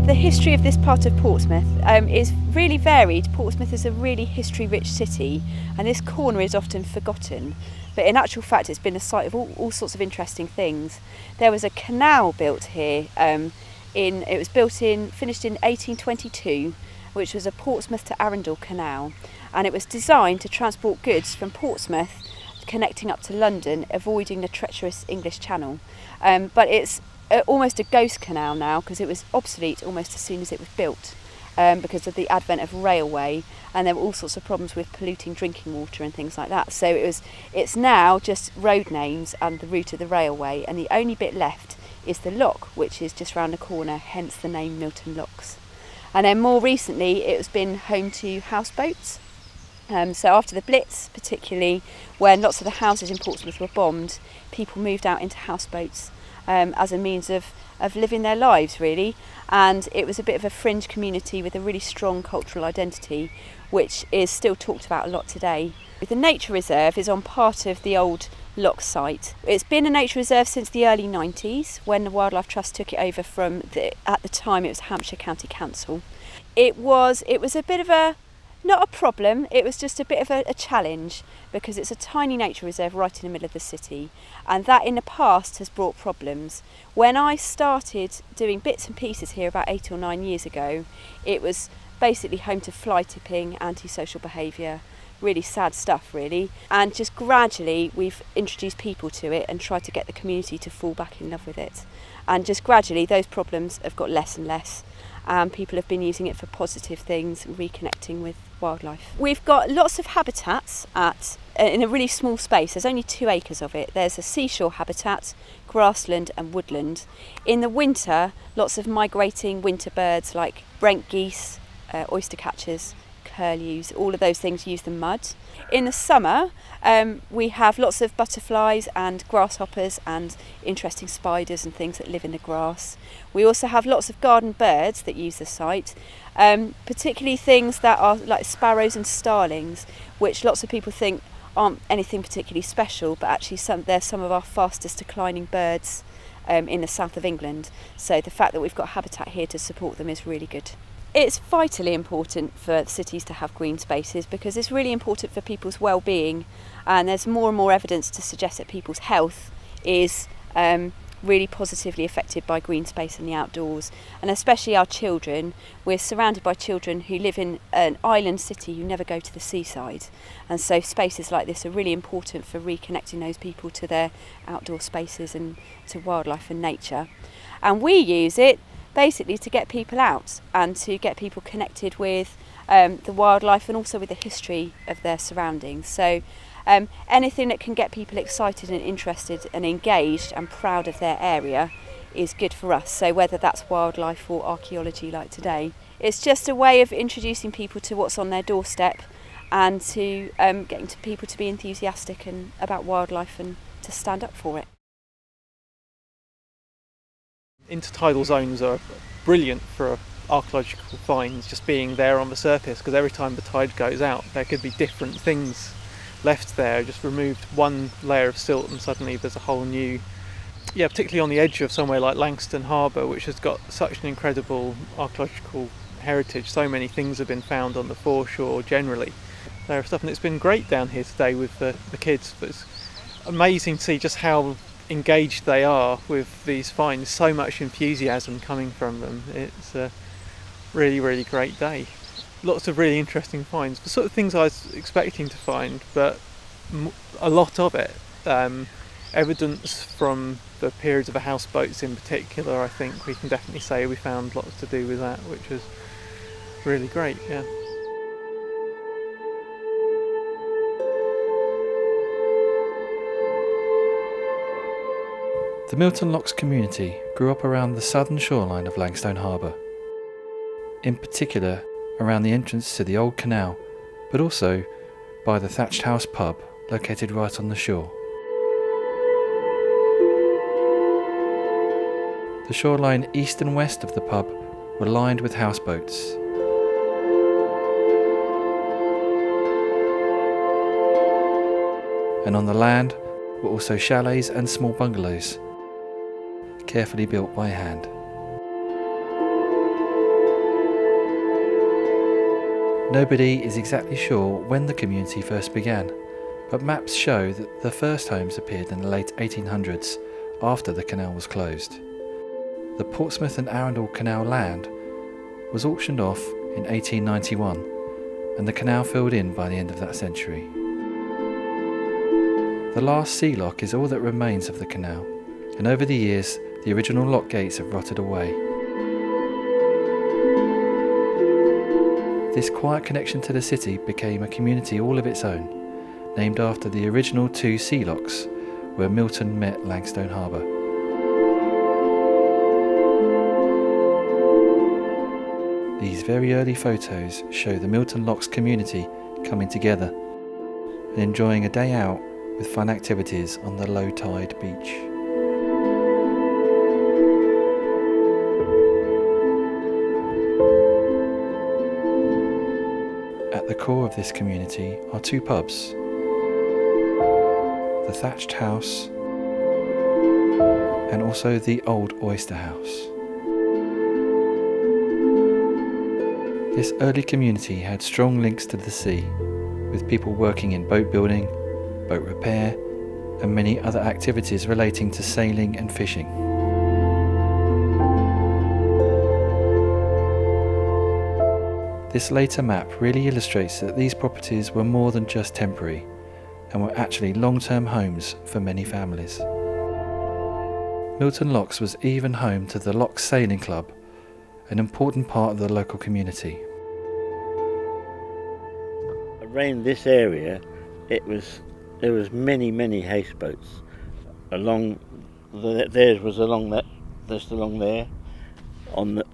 The history of this part of Portsmouth is really varied. Portsmouth is a really history-rich city, and this corner is often forgotten. But in actual fact, it's been a site of all sorts of interesting things. There was a canal built here. It was finished in 1822, which was a Portsmouth to Arundel canal, and it was designed to transport goods from Portsmouth, connecting up to London, avoiding the treacherous English Channel. But it's almost a ghost canal now, because it was obsolete almost as soon as it was built, because of the advent of railway, and there were all sorts of problems with polluting drinking water and things like that. So it's now just road names and the route of the railway, and the only bit left is the lock, which is just round the corner, hence the name Milton Locks. And then more recently it has been home to houseboats. So after the Blitz, particularly when lots of the houses in Portsmouth were bombed, people moved out into houseboats as a means of living their lives, really. And it was a bit of a fringe community with a really strong cultural identity, which is still talked about a lot today. The nature reserve is on part of the old Lock site. It's been a nature reserve since the early 90s, when the Wildlife Trust took it over from at the time it was Hampshire County Council. It was a bit of a, not a problem, it was just a bit of a challenge, because it's a tiny nature reserve right in the middle of the city, and that in the past has brought problems. When I started doing bits and pieces here about 8 or 9 years ago, it was basically home to fly tipping, antisocial behaviour, really sad stuff really, and just gradually we've introduced people to it and tried to get the community to fall back in love with it, and just gradually those problems have got less and less, and people have been using it for positive things and reconnecting with wildlife. We've got lots of habitats in a really small space. There's only 2 acres of it. There's a seashore habitat, grassland and woodland. In the winter, lots of migrating winter birds like brent geese, oyster catchers, curlews, all of those things use the mud. In the summer, we have lots of butterflies and grasshoppers and interesting spiders and things that live in the grass. We also have lots of garden birds that use the site, particularly things that are like sparrows and starlings, which lots of people think aren't anything particularly special, but actually they're some of our fastest declining birds in the south of England. So the fact that we've got habitat here to support them is really good. It's vitally important for cities to have green spaces, because it's really important for people's well-being, and there's more and more evidence to suggest that people's health is really positively affected by green space and the outdoors, and especially our children. We're surrounded by children who live in an island city who never go to the seaside, and so spaces like this are really important for reconnecting those people to their outdoor spaces and to wildlife and nature. And we use it basically to get people out and to get people connected with the wildlife and also with the history of their surroundings. So anything that can get people excited and interested and engaged and proud of their area is good for us. So whether that's wildlife or archaeology like today, it's just a way of introducing people to what's on their doorstep, and to getting to people to be enthusiastic and about wildlife and to stand up for it. Intertidal zones are brilliant for archaeological finds, just being there on the surface, because every time the tide goes out there could be different things left there. Just removed one layer of silt and suddenly there's a whole new, particularly on the edge of somewhere like Langstone Harbour, which has got such an incredible archaeological heritage. So many things have been found on the foreshore generally. There stuff, and it's been great down here today with the kids. But it's amazing to see just how engaged they are with these finds, so much enthusiasm coming from them. It's a really, really great day. Lots of really interesting finds, the sort of things I was expecting to find, but a lot of it. Evidence from the periods of the houseboats in particular, I think we can definitely say we found lots to do with that, which was really great, yeah. The Milton Locks community grew up around the southern shoreline of Langstone Harbour, in particular around the entrance to the old canal, but also by the Thatched House pub located right on the shore. The shoreline east and west of the pub were lined with houseboats. And on the land were also chalets and small bungalows, carefully built by hand. Nobody is exactly sure when the community first began, but maps show that the first homes appeared in the late 1800s, after the canal was closed. The Portsmouth and Arundel Canal land was auctioned off in 1891, and the canal filled in by the end of that century. The last sea lock is all that remains of the canal, and over the years the original lock gates have rotted away. This quiet connection to the city became a community all of its own, named after the original 2 sea locks where Milton met Langstone Harbour. These very early photos show the Milton Locks community coming together and enjoying a day out with fun activities on the low tide beach. At the core of this community are 2 pubs, the Thatched House and also the Old Oyster House. This early community had strong links to the sea, with people working in boat building, boat repair and many other activities relating to sailing and fishing. This later map really illustrates that these properties were more than just temporary and were actually long-term homes for many families. Milton Locks was even home to the Locks Sailing Club, an important part of the local community. Around this area, there was many houseboats along. Theirs was along that, just along there,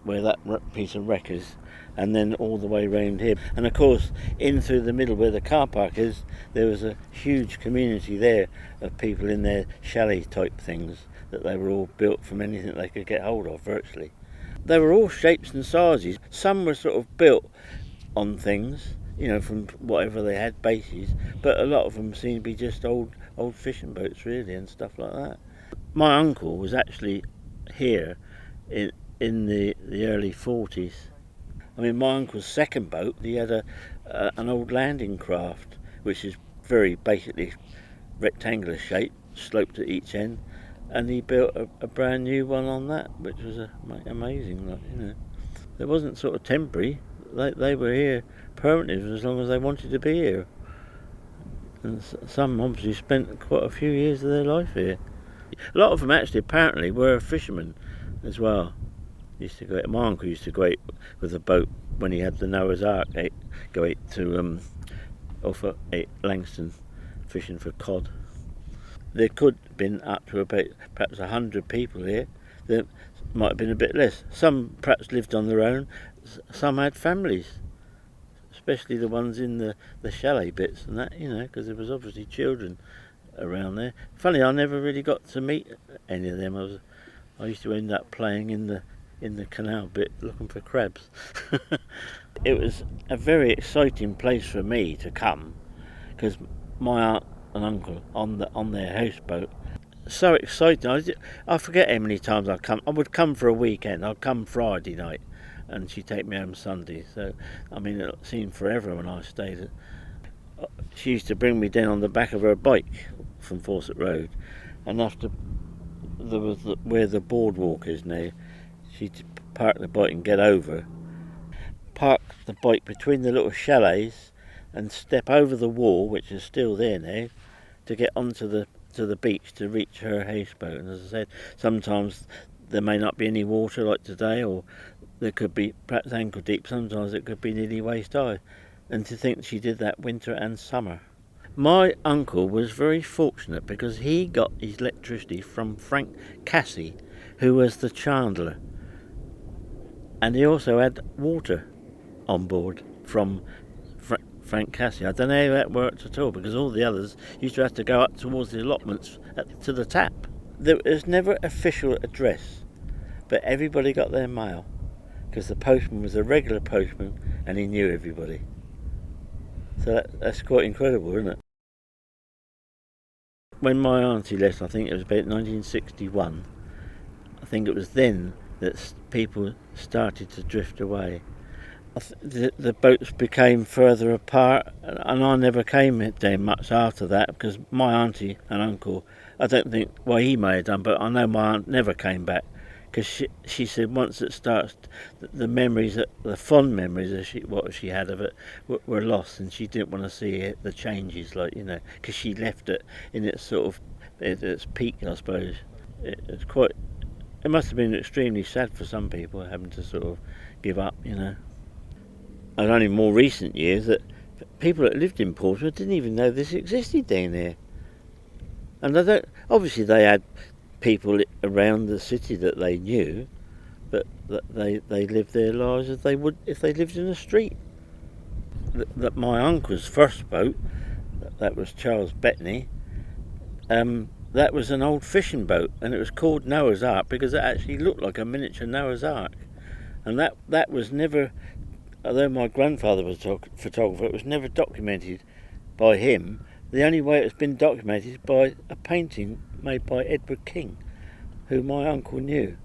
where that piece of wreck is, and then all the way round here. And of course, in through the middle where the car park is, there was a huge community there of people in their chalet type things that they were all built from anything they could get hold of virtually. They were all shapes and sizes. Some were sort of built on things, from whatever they had, bases, but a lot of them seemed to be just old fishing boats really and stuff like that. My uncle was actually here in the early 40s. I mean, my uncle's second boat, he had an old landing craft, which is very basically rectangular shape, sloped at each end, and he built a brand new one on that, which was amazing. It wasn't sort of temporary. They were here permanently for as long as they wanted to be here. And some obviously spent quite a few years of their life here. A lot of them actually apparently were fishermen as well. My uncle used to go out with a boat when he had the Noah's Ark, go out to off at Langstone fishing for cod. There could have been up to about perhaps 100 people here. There might have been a bit less. Some perhaps lived on their own, some had families, especially the ones in the chalet bits and that, because there was obviously children around there. Funny, I never really got to meet any of them. I used to end up playing in the canal bit looking for crabs. It was a very exciting place for me to come, because my aunt and uncle on their houseboat, so exciting. I forget how many times I would come for a weekend. I'd come Friday night and she'd take me home Sunday, so it seemed forever when I stayed. She used to bring me down on the back of her bike from Fawcett Road, and after there was where the boardwalk is now, she'd park the bike and get over, park the bike between the little chalets and step over the wall, which is still there now, to get onto the beach to reach her houseboat. And as I said, sometimes there may not be any water like today, or there could be perhaps ankle deep. Sometimes it could be nearly waist high. And to think she did that winter and summer. My uncle was very fortunate because he got his electricity from Frank Cassie, who was the chandler. And he also had water on board from Frank Cassie. I don't know how that worked at all, because all the others used to have to go up towards the allotments to the tap. There was never official address, but everybody got their mail, because the postman was a regular postman and he knew everybody. So that's quite incredible, isn't it? When my auntie left, I think it was about 1961, I think it was then that people started to drift away. The boats became further apart, and I never came there much after that, because my auntie and uncle, I don't think, well, he may have done, but I know my aunt never came back, because she said once it starts, the memories, the fond memories of what she had of it were lost, and she didn't want to see the changes, like, because she left it in its sort of its peak, I suppose. It must have been extremely sad for some people having to sort of give up, And only more recent years that people that lived in Portsmouth didn't even know this existed down there. And obviously they had people around the city that they knew, but they lived their lives as they would if they lived in a street. That my uncle's first boat, that was Charles Bettany, that was an old fishing boat, and it was called Noah's Ark because it actually looked like a miniature Noah's Ark. And that was never, although my grandfather was a photographer, it was never documented by him. The only way it's been documented is by a painting made by Edward King, who my uncle knew.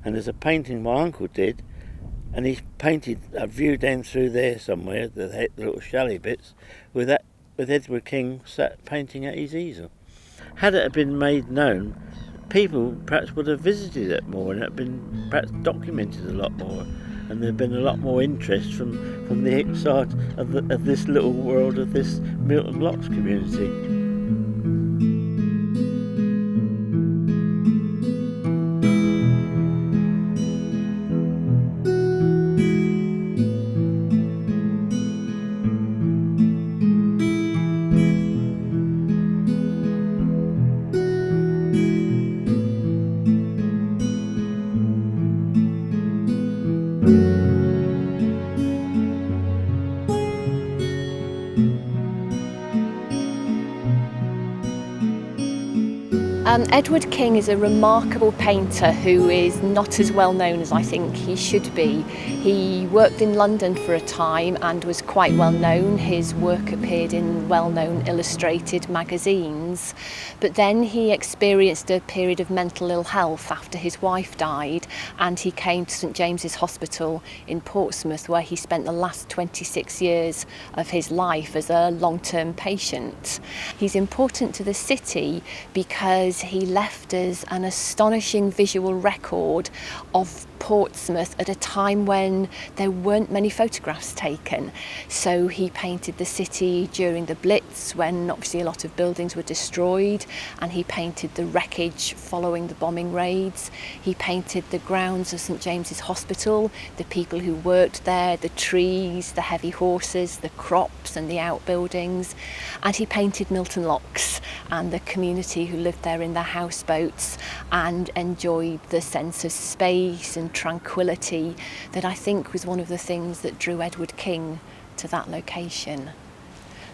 And there's a painting my uncle did, and he painted a view down through there somewhere, the little chalet bits, with Edward King sat painting at his easel. Had it been made known, people perhaps would have visited it more, and it had been perhaps documented a lot more, and there'd been a lot more interest from the side of this little world of this Milton Locks community. Edward King is a remarkable painter who is not as well known as I think he should be. He worked in London for a time and was quite well known. His work appeared in well-known illustrated magazines, but then he experienced a period of mental ill health after his wife died, and he came to St James's Hospital in Portsmouth, where he spent the last 26 years of his life as a long-term patient. He's important to the city because he left us an astonishing visual record of Portsmouth at a time when there weren't many photographs taken. So he painted the city during the Blitz, when obviously a lot of buildings were destroyed, and he painted the wreckage following the bombing raids. He painted the grounds of St James's Hospital, the people who worked there, the trees, the heavy horses, the crops and the outbuildings. And he painted Milton Locks and the community who lived there in their houseboats and enjoyed the sense of space and tranquility that I think was one of the things that drew Edward King to that location.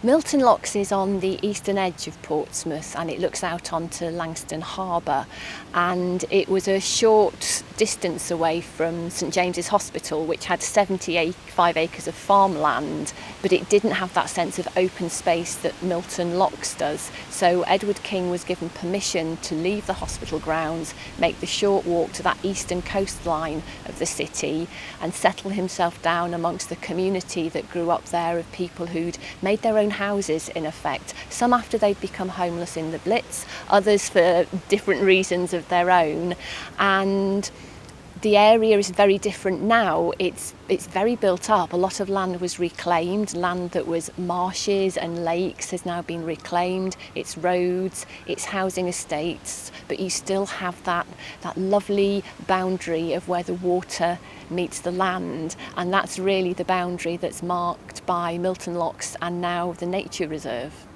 Milton Locks is on the eastern edge of Portsmouth, and it looks out onto Langstone Harbour, and it was a short distance away from St James's Hospital, which had 75 acres of farmland, but it didn't have that sense of open space that Milton Locks does. So Edward King was given permission to leave the hospital grounds, make the short walk to that eastern coastline of the city, and settle himself down amongst the community that grew up there of people who'd made their own houses, in effect, some after they'd become homeless in the Blitz, others for different reasons of their own. And the area is very different now. It's very built up. A lot of land was reclaimed. Land that was marshes and lakes has now been reclaimed. It's roads, it's housing estates, but you still have that lovely boundary of where the water meets the land, and that's really the boundary that's marked by Milton Locks and now the nature reserve.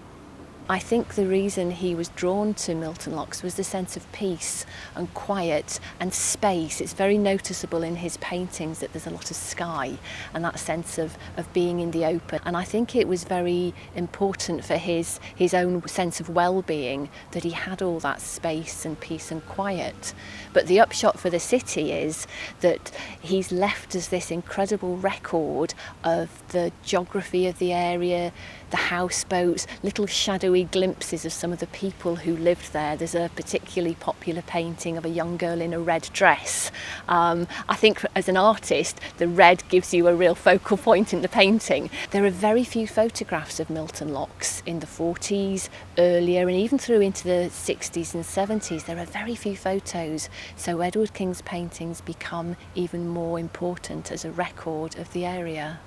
I think the reason he was drawn to Milton Locks was the sense of peace and quiet and space. It's very noticeable in his paintings that there's a lot of sky and that sense of being in the open. And I think it was very important for his own sense of well-being that he had all that space and peace and quiet. But the upshot for the city is that he's left us this incredible record of the geography of the area, the houseboats, little shadowy glimpses of some of the people who lived there. There's a particularly popular painting of a young girl in a red dress. I think as an artist, the red gives you a real focal point in the painting. There are very few photographs of Milton Locks in the 40s, earlier, and even through into the 60s and 70s. There are very few photos, so Edward King's paintings become even more important as a record of the area.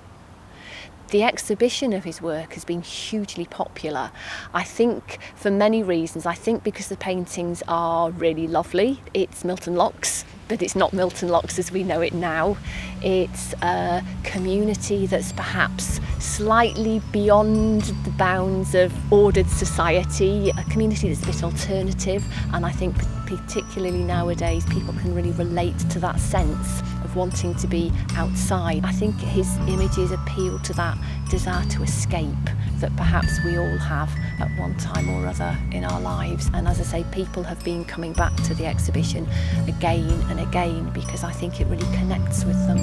The exhibition of his work has been hugely popular, I think for many reasons. I think because the paintings are really lovely. It's Milton Locks, but it's not Milton Locks as we know it now. It's a community that's perhaps slightly beyond the bounds of ordered society, a community that's a bit alternative, and I think particularly nowadays people can really relate to that sense of wanting to be outside. I think his images appeal to that desire to escape that perhaps we all have at one time or other in our lives. And as I say, people have been coming back to the exhibition again and again because I think it really connects with them.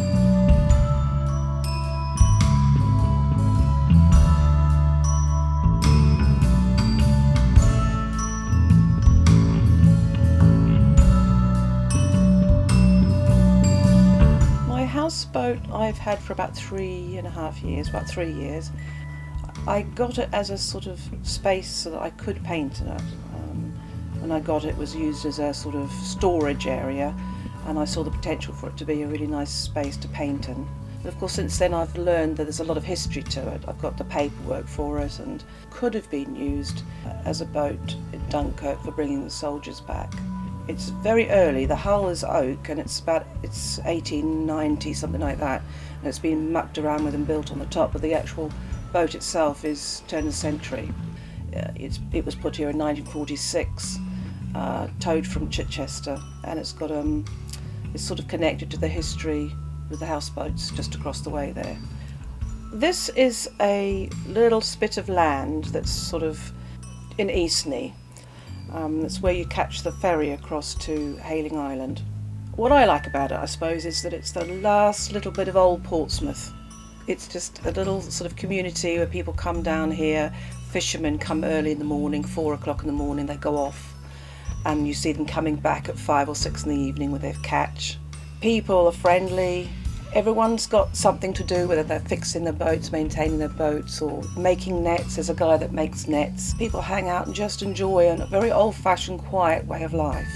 Houseboat I've had for about 3.5 years, about 3 years. I got it as a sort of space so that I could paint in it. When I got it, it was used as a sort of storage area, and I saw the potential for it to be a really nice space to paint in. But of course since then I've learned that there's a lot of history to it. I've got the paperwork for it, and could have been used as a boat in Dunkirk for bringing the soldiers back. It's very early. The hull is oak and it's 1890, something like that, and it's been mucked around with and built on the top, but the actual boat itself is turn of the century. It was put here in 1946, towed from Chichester, and it's got it's sort of connected to the history with the houseboats just across the way there. This is a little spit of land that's sort of in Eastney. That's where you catch the ferry across to Hayling Island. What I like about it, I suppose, is that it's the last little bit of old Portsmouth. It's just a little sort of community where people come down here. Fishermen come early in the morning, 4 o'clock in the morning, they go off, and you see them coming back at 5 or 6 in the evening with their catch. People are friendly. Everyone's got something to do, whether they're fixing their boats, maintaining their boats, or making nets. There's a guy that makes nets. People hang out and just enjoy a very old-fashioned, quiet way of life.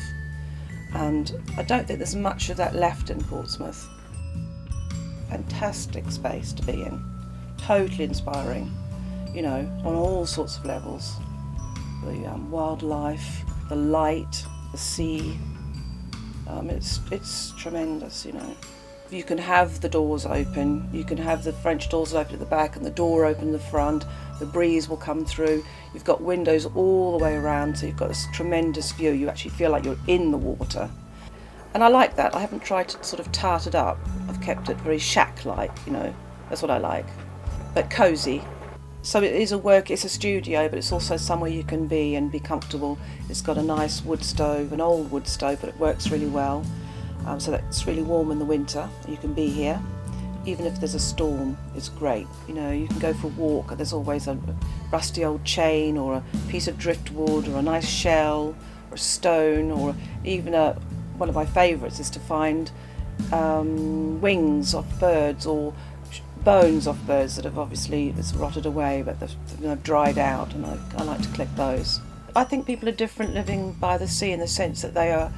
And I don't think there's much of that left in Portsmouth. Fantastic space to be in. Totally inspiring, you know, on all sorts of levels. The wildlife, the light, the sea. It's tremendous, you know. You can have the doors open, you can have the French doors open at the back and the door open in the front, the breeze will come through. You've got windows all the way around, so you've got this tremendous view. You actually feel like you're in the water. And I like that. I haven't tried to sort of tart it up. I've kept it very shack-like, you know, that's what I like. But cosy. So it is it's a studio, but it's also somewhere you can be and be comfortable. It's got a nice wood stove, an old wood stove, but it works really well. So that it's really warm in the winter. You can be here. Even if there's a storm, it's great. You know, you can go for a walk. There's always a rusty old chain or a piece of driftwood or a nice shell or a stone, or even one of my favourites is to find wings off birds or bones off birds that have obviously rotted away, but they've dried out, and I like to collect those. I think people are different living by the sea in the sense that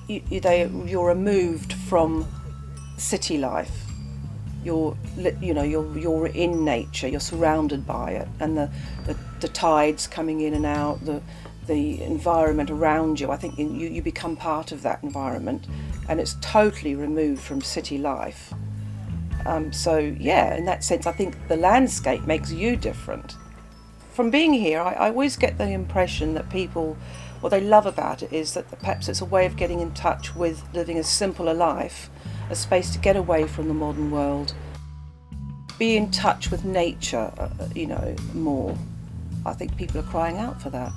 you're removed from city life. You're in nature. You're surrounded by it, and the tides coming in and out, the environment around you. I think you become part of that environment, and it's totally removed from city life. So yeah, in that sense, I think the landscape makes you different. From being here, I always get the impression that people, what they love about it is that perhaps it's a way of getting in touch with living a simpler life, a space to get away from the modern world, be in touch with nature, more. I think people are crying out for that.